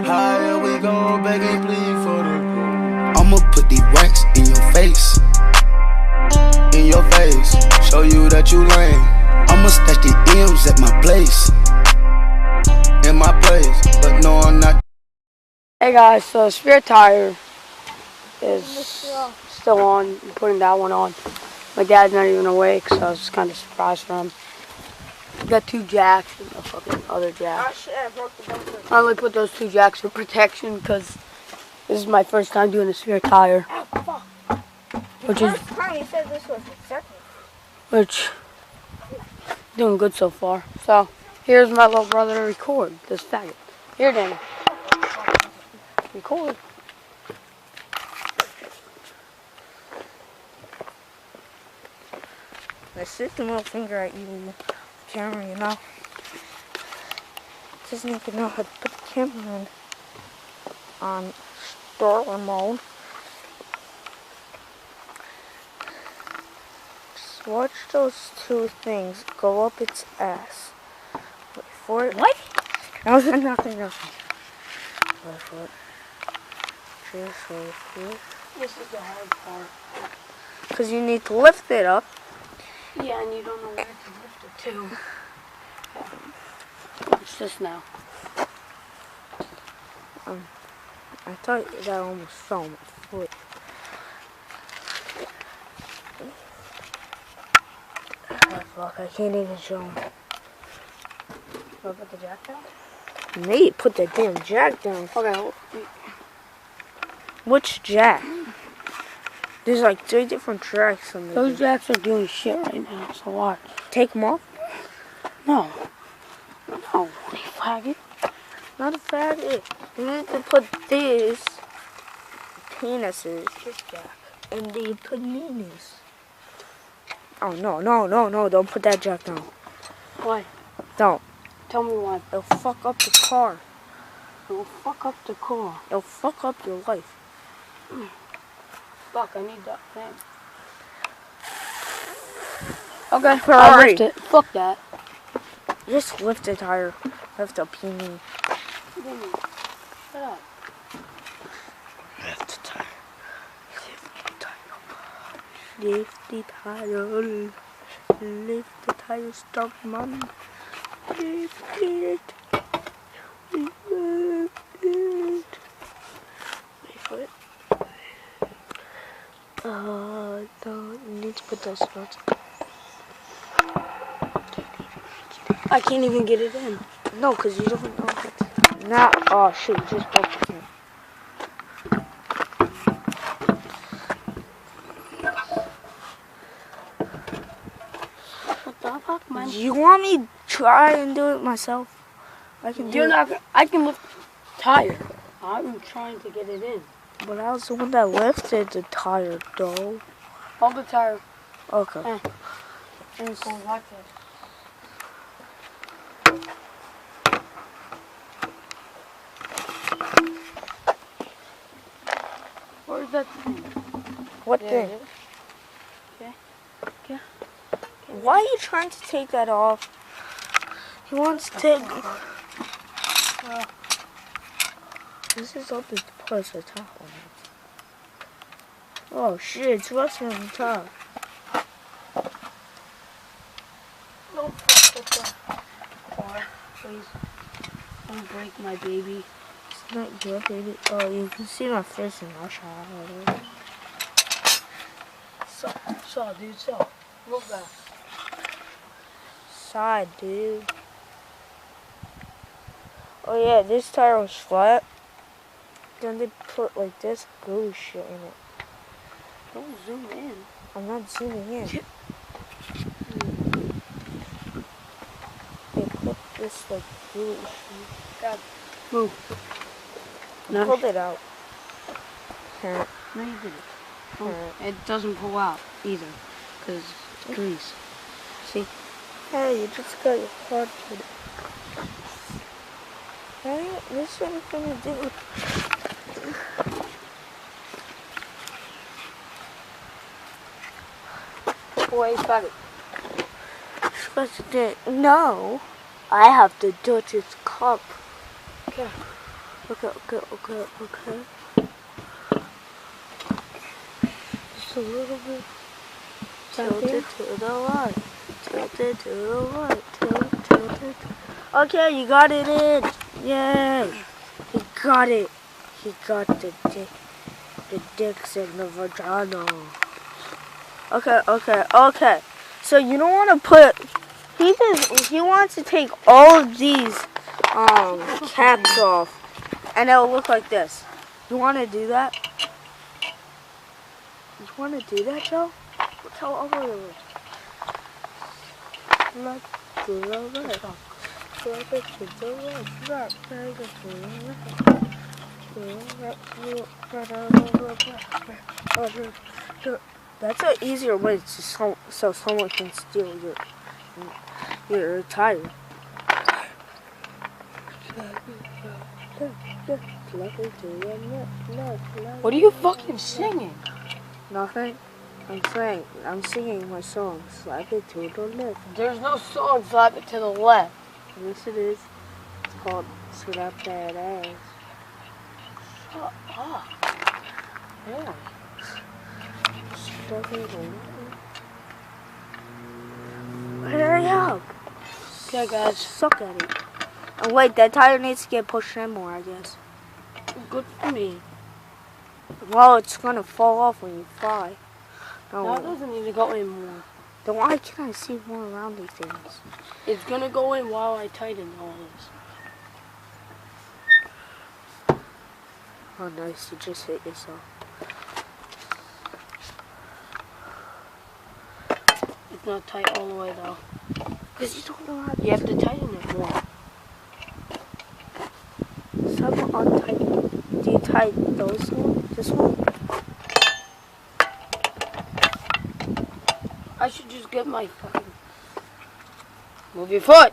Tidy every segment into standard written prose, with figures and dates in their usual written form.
Higher we go, begging, plead for the groove. I'ma put these racks in your face. In your face, show you that you lame. I'ma stash the M's at my place. In my place, but no, I'm not. Hey guys, so spare tire is still on. I'm putting that one on. My dad's not even awake, so I was kind of surprised for him. Got 2 jacks and a fucking other jack. I only put those 2 jacks for protection because this is my first time doing a spare tire. Which is doing good so far. So here's my little brother to record this faggot. Here, Danny. Record. I stick the middle finger at you, camera, you know. Just need to know how to put the camera in on store mode. Just watch those 2 things go up its ass. Wait for it. What? Nothing. Wait for it. Just wait for it. This is the hard part. Because you need to lift it up. Yeah, and you don't know where to lift it to. Watch this now. I thought that almost fell on my foot. Oh fuck, I can't even show him. Wanna put the jack down? Nate, put that damn jack down. Okay. Which jack? There's like 3 different tracks on Those jacks are doing shit right now, so watch. Take them off? No. No, you faggot. Not a faggot. You need to put these penises in the paninis. Oh, no, don't put that jack down. Why? Don't. Tell me why. It'll fuck up the car. It'll fuck up the car. It'll fuck up your life. Fuck, I need that thing. Okay, Ferrari. I'll lift it. Fuck that. Just lift the tire. Lift the peony. Shut up. Lift the tire. Lift the tire. Lift the tire. Stop, mom. Lift it. Lift it. Wait for it. No, you need to put those nuts. I can't even get it in. No, because you don't know how to. Now, oh shit, you just broke the thing. What the fuck, man? You want me to try and do it myself? I can do You're it. not. I can lift the tire. I'm trying to get it in. But I was the one that lifted the tire, though. Hold the tire. Okay. And go like this. Where's that thing? What There thing? it is. Okay. Okay. Why are you trying to take that off? He wants to take. This is all the parts of the top on it. Oh shit, it's rusting on the top. Don't fuck with the car, please. Don't break my baby. It's not your baby. Oh, you can see my face in my shot. Saw, dude, saw. Move back. Side, dude. Oh yeah, this tire was flat. Then they put like this gooey shit in it. Don't zoom in. I'm not zooming in. They put this like gooey shit. God. Move. I No. pulled it out. No, you didn't. Oh, it doesn't pull out either, because it's grease. See? Hey, you just got your car to it. Hey, this what I'm gonna do. Wait, fuck it. Supposed to no, I have to touch its cup. Okay. Okay. Just a little bit. Tilt it to the right. Tilt it to the right. Tilt it. Okay, you got it in. Yay! He got it. He got the dicks in the vagina. Okay. So you don't want to put. He wants to take all of these caps off, and it'll look like this. You want to do that? You want to do that, Joe? Look how ugly it looks. Let's do the right. That's an easier way to so someone can steal your tire. What are you fucking singing? Nothing. I'm singing my song. Slap it to the left. There's no song slap it to the left. Yes, it is. It's called Slap That Ass. Shut up. Yeah. Hurry up. Okay, guys. Suck at it. And wait, that tire needs to get pushed in more, I guess. Good for me. Well, it's gonna fall off when you fly. No, it doesn't need to go in more. Then why can't I see more around these things? It's gonna go in while I tighten all this. Oh, nice. You just hit yourself. It's not tight all the way though. Because you don't know how to. You have to tighten it more. Some untighten. Do you tighten those one? This one? I should just get my fucking... Move your foot!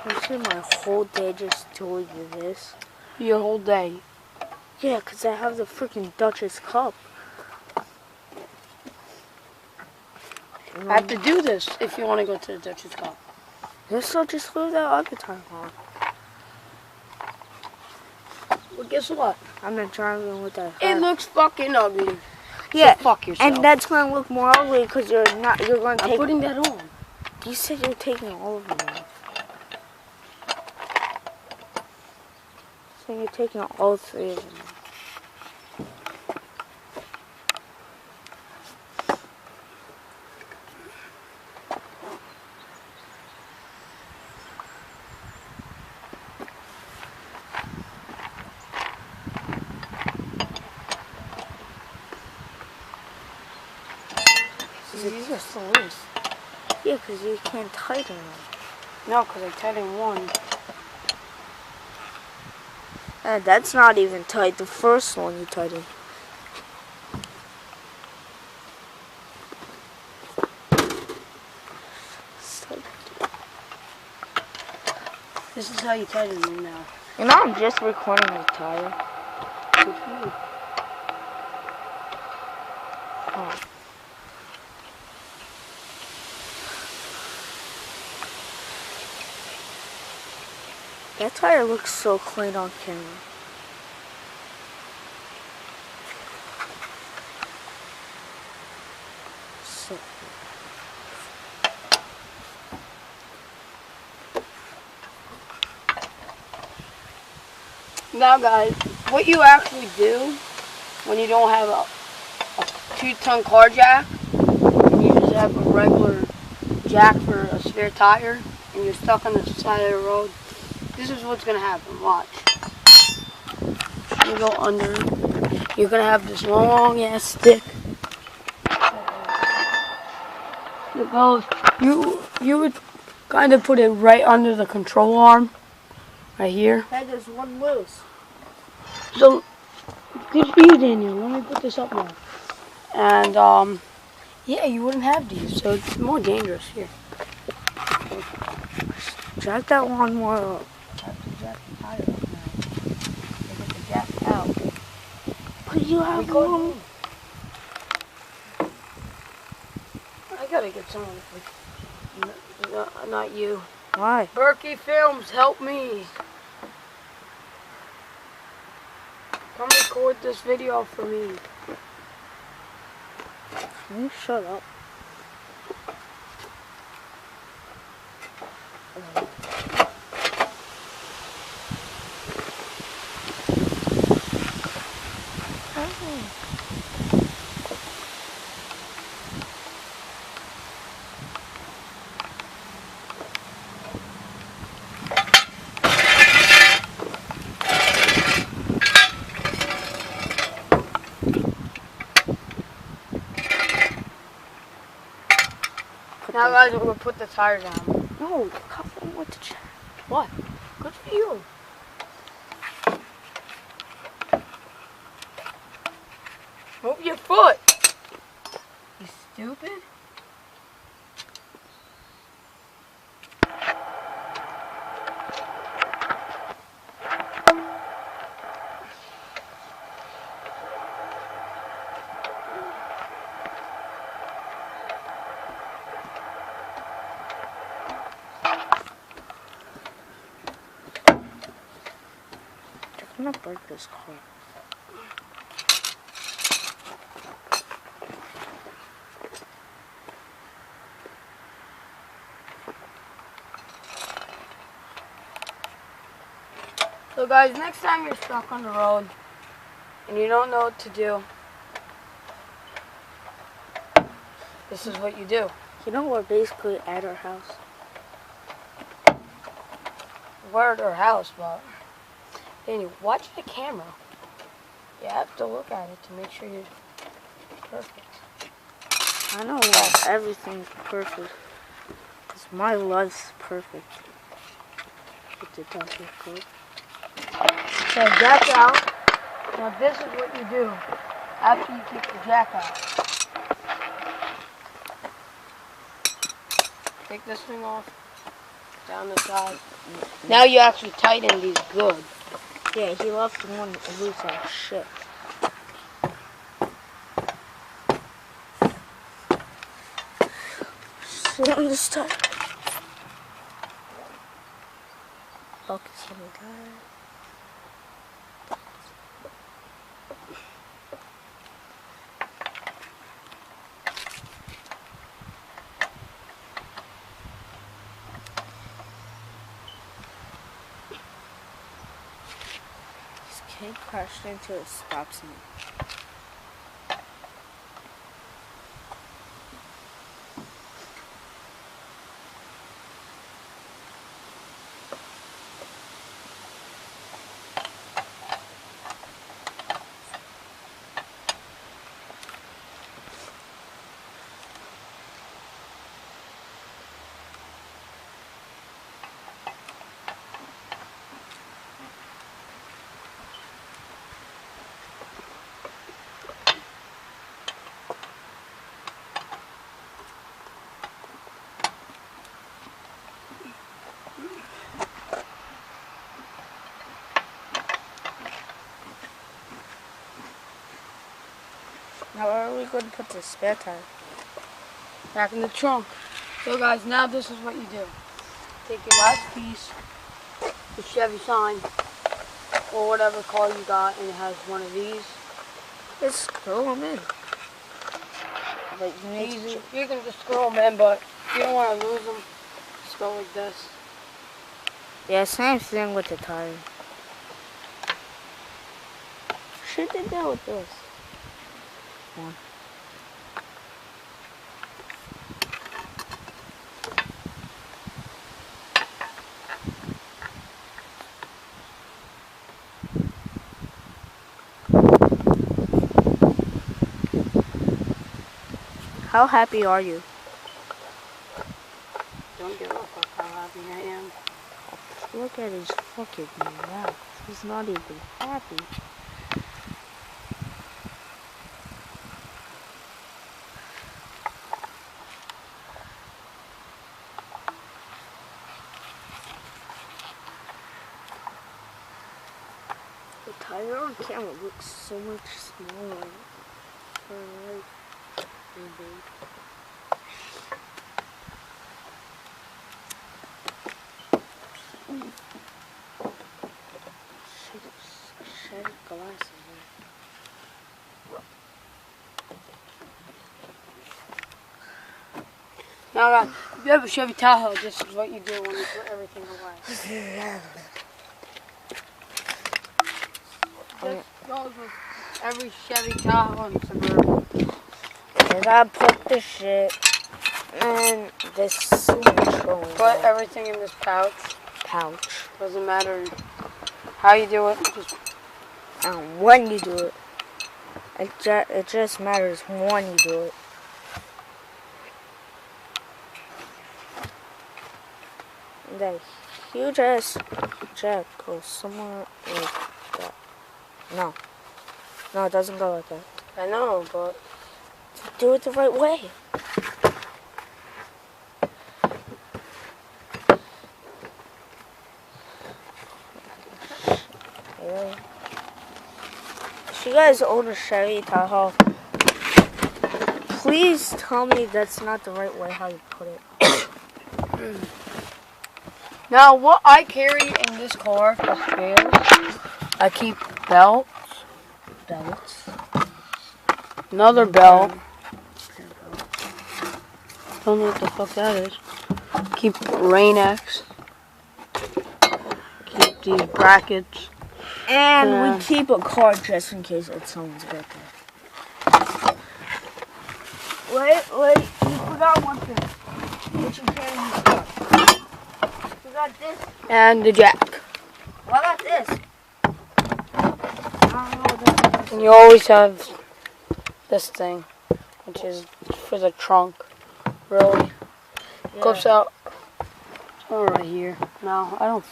I spent my whole day just doing this. Your whole day. Yeah, because I have the freaking Duchess cup. I have to do this if you want to go to the Duchess Cup. This will just leave that other time on. Well, guess what? I'm not driving with that. It looks fucking ugly. Yeah, So fuck yourself. and that's going to look more ugly because you're going to I'm take... putting that on. You said you're taking all of them off. So you're taking all three of them off. These are so loose. Yeah, because you can't tighten them. No, because I tightened one. And that's not even tight. The first one you tightened. This is how you tighten them now. You know, I'm just recording the tire. Good for you. Oh. That tire looks so clean on camera. So Now, guys, what you actually do when you don't have a 2-ton car jack, and you just have a regular jack for a spare tire, and you're stuck on the side of the road, this is what's going to happen. Watch. You go under. You're going to have this long ass stick. It goes. You would kind of put it right under the control arm. Right here. hey, there's one loose. So, good for you, Daniel. Let me put this up now. And, yeah, you wouldn't have these, so it's more dangerous here. Jack that lawnmower up. I have to jack the tire up now. Get the jack out. But you have Record one. me. I gotta get someone. Not you. Why? Berkey Films, help me. Come record this video for me. Can you shut up? Now guys, we're gonna put the tire down. No, cover him with the jack. What? Good for you. Move your foot. You stupid. I'm gonna break this car. So guys, next time you're stuck on the road and you don't know what to do, this is what you do. You know we're basically at our house. We're at our house, but Danny, watch the camera. You have to look at it to make sure you're perfect. I know that everything's perfect. Because my life's perfect. Get the doctor code. So jack out. Now this is what you do after you take the jack out. Take this thing off, down the side. Now you actually tighten these good. Yeah, he left one loose like shit. Sit on this tire. Focus on the tire. Kid crashed into a stop sign. Now where are we going to put the spare tire? Back in the trunk. So guys, now this is what you do. Take your last piece, the Chevy sign, or whatever car you got, and it has one of these. Just screw them in. But you need Easy. You can just screw them in, but if you don't want to lose them, just go like this. Yeah, same thing with the tire. Should they do with this? One. How happy are you? Don't give a fuck how happy I am. Look at his fucking mouth. He's not even happy. tire on camera looks so much smaller. Alright. Shed glasses. Now, guys, if you have a Chevy Tahoe, this is what you do when you put everything away. This goes with every Chevy Tahoe and Suburban. You gotta put the shit in this control. Put everything in this pouch. Doesn't matter how you do it. Just And when you do it. It just matters when you do it. That huge ass jack goes somewhere like that. No, it doesn't go like that. I know, but Do it the right way. Really? If you guys own a Chevy Tahoe, please tell me that's not the right way how you put it. now what I carry in this car for spares, I keep belts, another belt. Don't know what the fuck that is. Keep rain-X. Keep these brackets. And we keep a card just in case it's someone's birthday. Wait, you forgot one thing. What you carry in this car? You got this. And the jack. What about this? I don't know what this is. And you always have this thing, which is for the trunk. Really. Yeah. Clips out. Oh, right here. No, I don't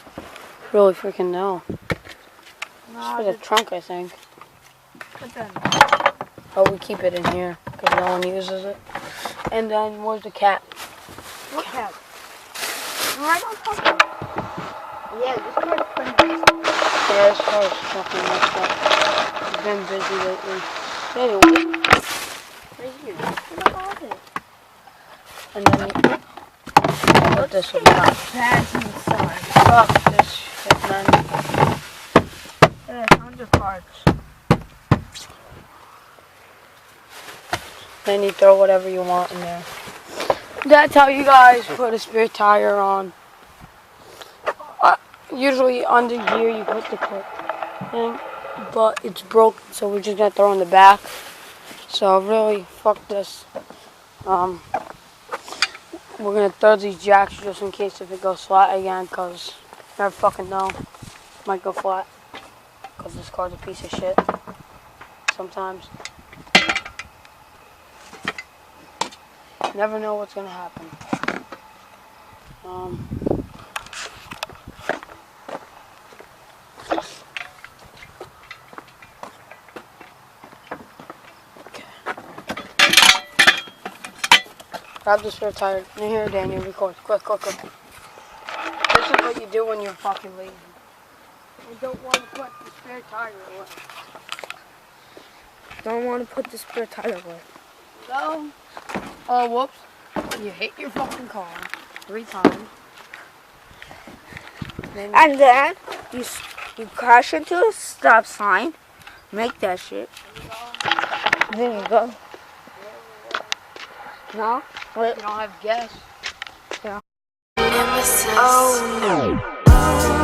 really freaking know. It's for the trunk, I think. Put that in. Oh, we keep it in here because no one uses it. And then where's the cat? What cat? Right on top of it. Yeah, this car's pretty nice. Yeah, this car is fucking messed up. It's been busy lately. Anyway, Right here. Look at all this. and then I'll put this one down. That's inside. Fuck this shit, man. Yeah, tons of parts. Then you throw whatever you want in there. That's how you guys put a spare tire on. Usually under here you put the clip in, but it's broken, so we're just gonna throw in the back. So really, fuck this. We're gonna throw these jacks just in case if it goes flat again, cause you never fucking know. It might go flat, cause this car's a piece of shit. Sometimes. Never know what's gonna happen. Grab the spare tire. In here, Daniel, record. Quick. This is what you do when you're fucking lazy. You don't want to put the spare tire away. Don't want to put the spare tire away. So, oh, whoops. You hit your fucking car 3 times. And then you crash into a stop sign. Make that shit. There you go. No? Wait. You don't have gas. Oh no.